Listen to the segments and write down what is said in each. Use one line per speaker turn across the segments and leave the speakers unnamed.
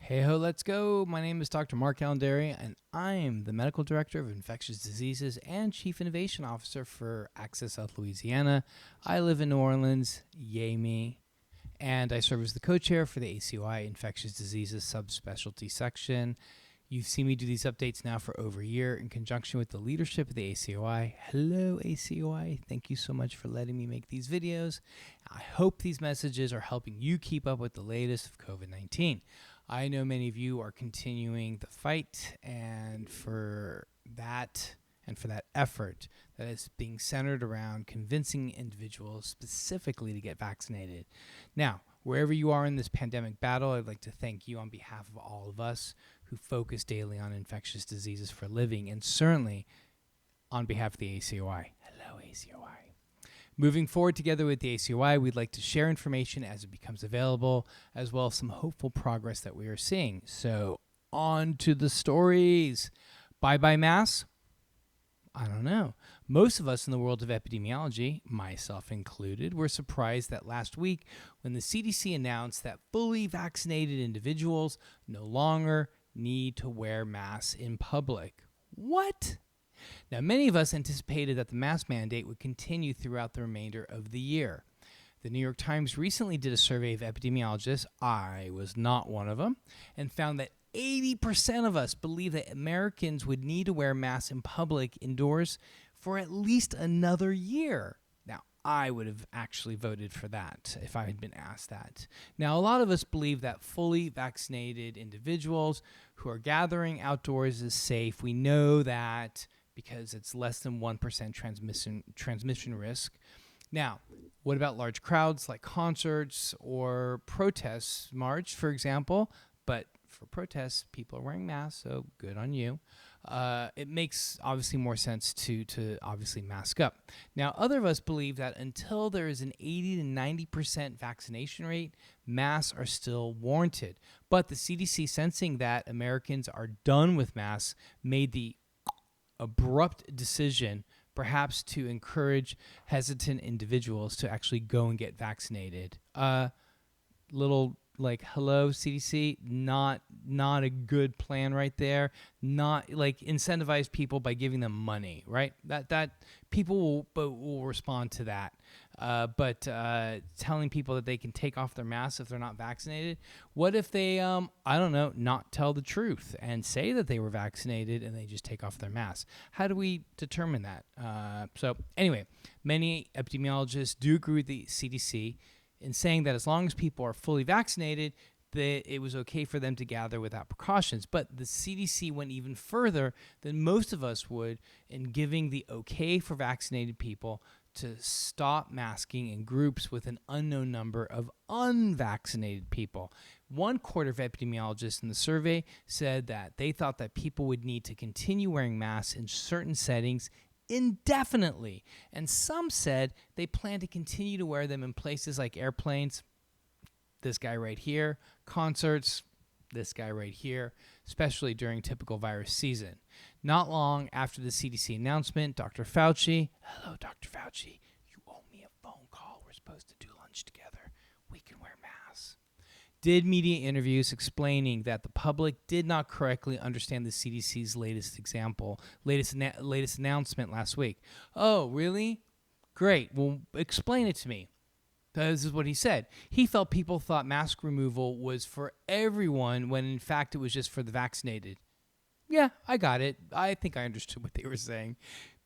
Hey ho, let's go. My name is Dr. MarkAlain Dery, and I'm the Medical Director of Infectious Diseases and Chief Innovation Officer for Access South Louisiana. I live in New Orleans, yay me, and I serve as the co-chair for the ACOI Infectious Diseases Subspecialty Section. You've seen me do these updates now for over a year in conjunction with the leadership of the ACOI. Hello, ACOI. Thank you so much for letting me make these videos. I hope these messages are helping you keep up with the latest of COVID-19. I know many of you are continuing the fight, and for that effort that is being centered around convincing individuals specifically to get vaccinated. Now, wherever you are in this pandemic battle, I'd like to thank you on behalf of all of us who focus daily on infectious diseases for a living, and certainly on behalf of the ACOI. Hello, ACOI. Moving forward together with the ACOI, we'd like to share information as it becomes available, as well as some hopeful progress that we are seeing. So on to the stories. Bye-bye masks? I don't know. Most of us in the world of epidemiology, myself included, were surprised that last week when the CDC announced that fully vaccinated individuals no longer need to wear masks in public. What? Now, many of us anticipated that the mask mandate would continue throughout the remainder of the year. The New York Times recently did a survey of epidemiologists, I was not one of them, and found that 80% of us believe that Americans would need to wear masks in public indoors for at least another year. Now, I would have actually voted for that if I had been asked that. Now, a lot of us believe that fully vaccinated individuals who are gathering outdoors is safe. We know that because it's less than 1% transmission risk. Now, what about large crowds like concerts or protests, march, for example? But for protests, people are wearing masks, so good on you. It makes obviously more sense to obviously mask up. Now, other of us believe that until there is an 80 to 90% vaccination rate, masks are still warranted. But the CDC, sensing that Americans are done with masks, made the abrupt decision perhaps to encourage hesitant individuals to actually go and get vaccinated. Little like, hello CDC, not a good plan right there. Not like incentivize people by giving them money, right? That people will respond to that. But telling people that they can take off their masks if they're not vaccinated. What if they, I don't know, not tell the truth and say that they were vaccinated and they just take off their masks? How do we determine that? So anyway, many epidemiologists do agree with the CDC in saying that as long as people are fully vaccinated, that it was okay for them to gather without precautions. But the CDC went even further than most of us would in giving the okay for vaccinated people to stop masking in groups with an unknown number of unvaccinated people. 1/4 of epidemiologists in the survey said that they thought that people would need to continue wearing masks in certain settings indefinitely, and some said they plan to continue to wear them in places like airplanes, this guy right here, concerts, this guy right here, especially during typical virus season. Not long after the CDC announcement, Dr. Fauci, hello Dr. Fauci, you owe me a phone call, we're supposed to do lunch together, we can wear masks, did media interviews explaining that the public did not correctly understand the CDC's latest announcement last week. Oh, really? Great. Well, explain it to me. This is what he said. He felt people thought mask removal was for everyone when in fact it was just for the vaccinated. Yeah, I got it. I think I understood what they were saying.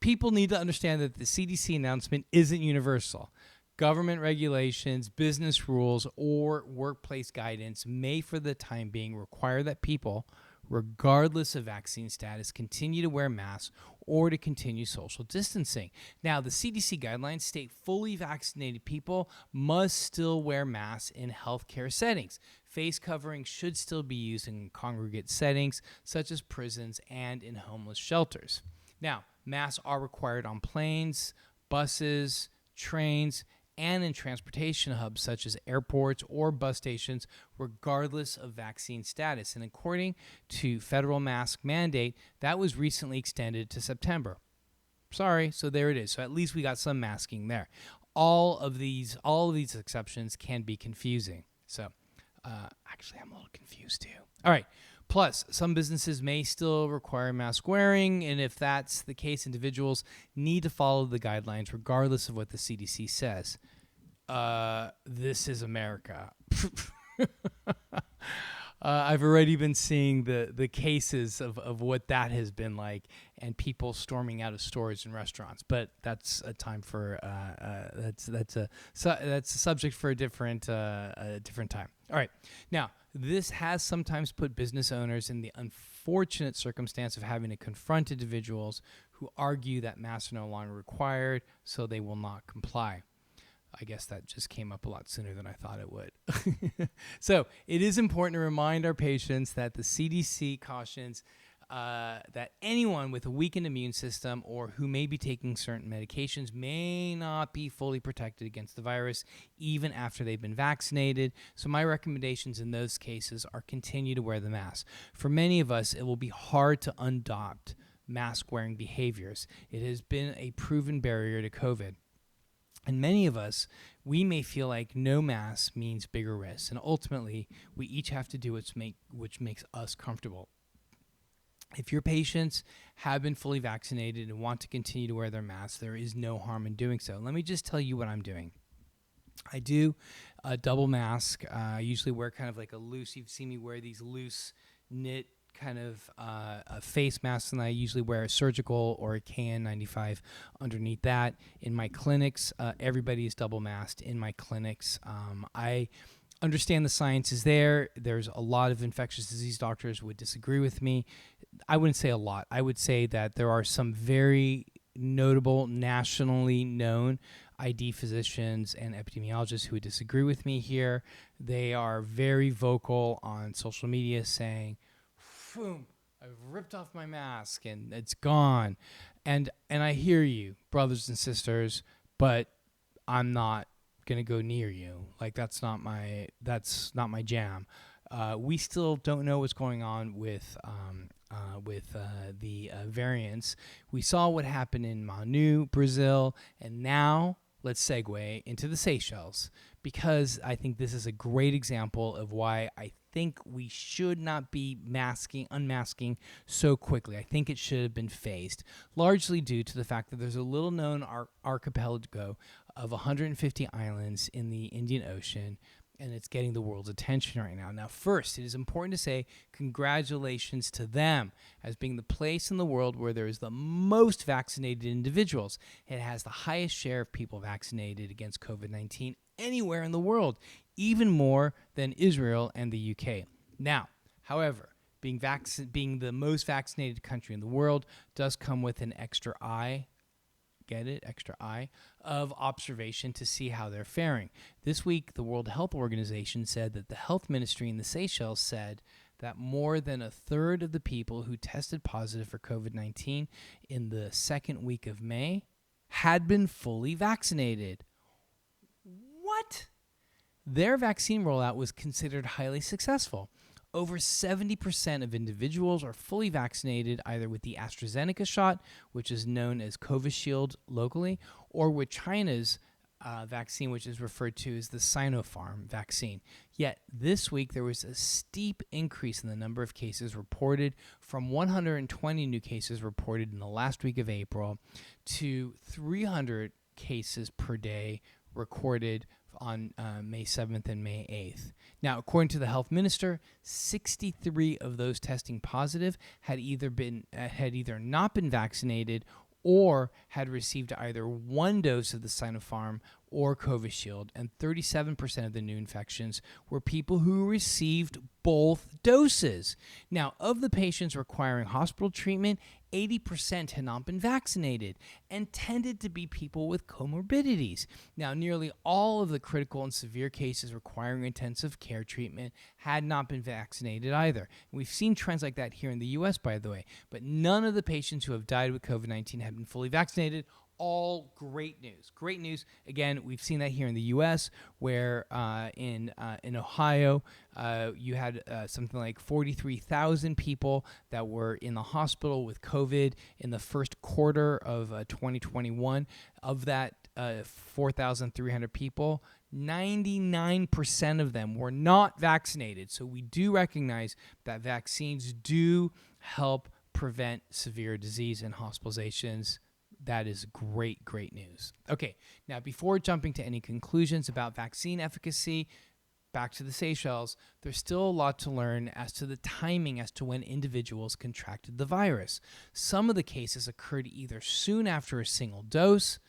People need to understand that the CDC announcement isn't universal. Government regulations, business rules, or workplace guidance may, for the time being, require that people, regardless of vaccine status, continue to wear masks or to continue social distancing. Now, the CDC guidelines state fully vaccinated people must still wear masks in healthcare settings. Face covering should still be used in congregate settings, such as prisons and in homeless shelters. Now, masks are required on planes, buses, trains, and in transportation hubs such as airports or bus stations, regardless of vaccine status. And according to federal mask mandate, that was recently extended to September. Sorry, so there it is. So at least we got some masking there. All of these exceptions can be confusing. So Actually, I'm a little confused too. All right. Plus, some businesses may still require mask wearing, and if that's the case, individuals need to follow the guidelines regardless of what the CDC says. This is America. I've already been seeing the cases of what that has been like, and people storming out of stores and restaurants. But that's a time for that's a subject for a different time. All right, now this has sometimes put business owners in the unfortunate circumstance of having to confront individuals who argue that masks are no longer required, so they will not comply. I guess that just came up a lot sooner than I thought it would. So it is important to remind our patients that the CDC cautions that anyone with a weakened immune system or who may be taking certain medications may not be fully protected against the virus even after they've been vaccinated. So my recommendations in those cases are continue to wear the mask. For many of us, it will be hard to adopt mask-wearing behaviors. It has been a proven barrier to COVID. And many of us, we may feel like no mask means bigger risks. And ultimately, we each have to do which makes us comfortable. If your patients have been fully vaccinated and want to continue to wear their masks, there is no harm in doing so. Let me just tell you what I'm doing. I do a double mask. I usually wear kind of like a loose, you've seen me wear these loose knit kind of a face mask, and I usually wear a surgical or a KN95 underneath that. In my clinics, everybody is double masked in my clinics. I understand the science is there. There's a lot of infectious disease doctors would disagree with me. I wouldn't say a lot. I would say that there are some very notable, nationally known ID physicians and epidemiologists who would disagree with me here. They are very vocal on social media saying, boom, I've ripped off my mask and it's gone. And I hear you, brothers and sisters, but I'm not going to go near you. Like that's not my jam. We still don't know what's going on with the variants. We saw what happened in Manu, Brazil, and now let's segue into the Seychelles, because I think this is a great example of why I think we should not be unmasking so quickly. I think it should have been phased, largely due to the fact that there's a little known archipelago of 150 islands in the Indian Ocean, and it's getting the world's attention right now. Now, first, it is important to say congratulations to them as being the place in the world where there is the most vaccinated individuals. It has the highest share of people vaccinated against COVID-19 anywhere in the world, even more than Israel and the UK. Now, however, being the most vaccinated country in the world does come with an extra eye, of observation to see how they're faring. This week, the World Health Organization said that the health ministry in the Seychelles said that more than a third of the people who tested positive for COVID-19 in the second week of May had been fully vaccinated. What? Their vaccine rollout was considered highly successful. Over 70% of individuals are fully vaccinated either with the AstraZeneca shot, which is known as Covishield locally, or with China's vaccine, which is referred to as the Sinopharm vaccine. Yet this week, there was a steep increase in the number of cases reported, from 120 new cases reported in the last week of April to 300 cases per day recorded on May 7th and May 8th. Now, according to the health minister, 63 of those testing positive had either not been vaccinated or had received either one dose of the Sinopharm or Covishield, and 37% of the new infections were people who received both doses. Now, of the patients requiring hospital treatment, 80% had not been vaccinated and tended to be people with comorbidities. Now, nearly all of the critical and severe cases requiring intensive care treatment had not been vaccinated either. We've seen trends like that here in the U.S., by the way, but none of the patients who have died with COVID-19 have been fully vaccinated. All great news. Great news. Again, we've seen that here in the U.S., where in Ohio, you had something like 43,000 people that were in the hospital with COVID in the first quarter of 2021. Of that 4,300 people, 99% of them were not vaccinated. So we do recognize that vaccines do help prevent severe disease and hospitalizations. That is great, great news. Okay, now before jumping to any conclusions about vaccine efficacy, back to the Seychelles, there's still a lot to learn as to the timing as to when individuals contracted the virus. Some of the cases occurred either soon after a single dose,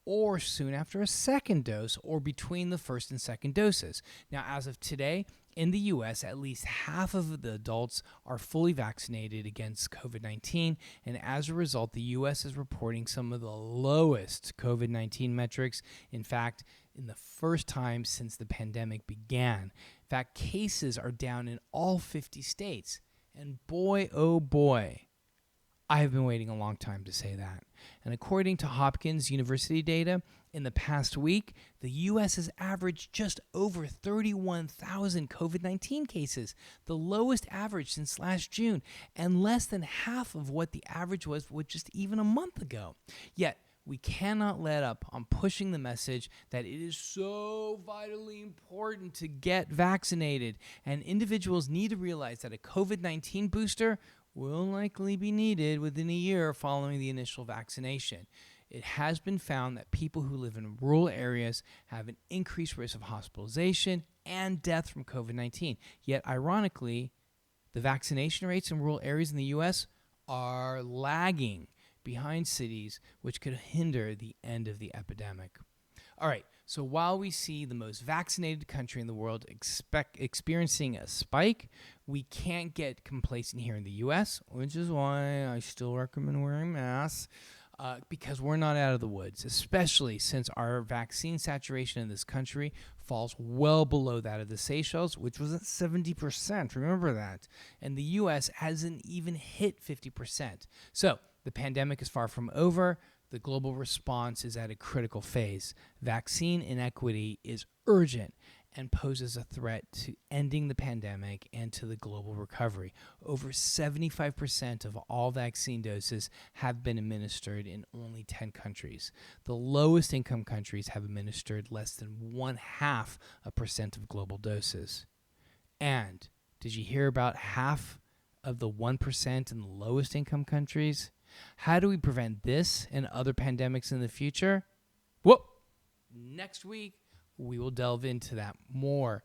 or soon after a second dose, or between the first and second doses. Now, as of today, in the U.S., at least half of the adults are fully vaccinated against COVID-19, and as a result, the U.S. is reporting some of the lowest COVID-19 metrics. In fact, in the first time since the pandemic began. In fact, cases are down in all 50 states. And boy, oh boy, I have been waiting a long time to say that. And according to Hopkins University data, in the past week, the U.S. has averaged just over 31,000 COVID-19 cases, the lowest average since last June, and less than half of what the average was just even a month ago. Yet, we cannot let up on pushing the message that it is so vitally important to get vaccinated, and individuals need to realize that a COVID-19 booster will likely be needed within a year following the initial vaccination. It has been found that people who live in rural areas have an increased risk of hospitalization and death from COVID-19. Yet, ironically, the vaccination rates in rural areas in the U.S. are lagging behind cities, which could hinder the end of the epidemic. All right, so while we see the most vaccinated country in the world experiencing a spike, we can't get complacent here in the U.S., which is why I still recommend wearing masks, because we're not out of the woods, especially since our vaccine saturation in this country falls well below that of the Seychelles, which was at 70%. Remember that. And the U.S. hasn't even hit 50%. So the pandemic is far from over. The global response is at a critical phase. Vaccine inequity is urgent and poses a threat to ending the pandemic and to the global recovery. Over 75% of all vaccine doses have been administered in only 10 countries. The lowest income countries have administered less than 0.5% of global doses. And did you hear about half of the 1% in the lowest income countries? How do we prevent this and other pandemics in the future? Well, next week, we will delve into that more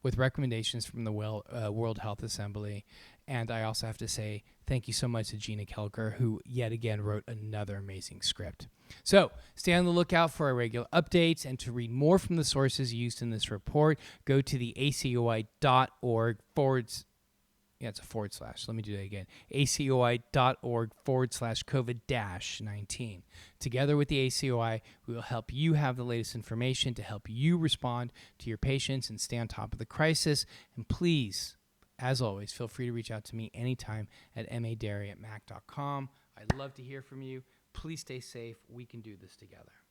with recommendations from the World Health Assembly. And I also have to say thank you so much to Gina Kelker, who yet again wrote another amazing script. So stay on the lookout for our regular updates, and to read more from the sources used in this report, go to the acoi.org/ it's a /. Let me do that again. acoi.org/COVID-19. Together with the ACOI, we will help you have the latest information to help you respond to your patients and stay on top of the crisis. And please, as always, feel free to reach out to me anytime at madery@mac.com. I'd love to hear from you. Please stay safe. We can do this together.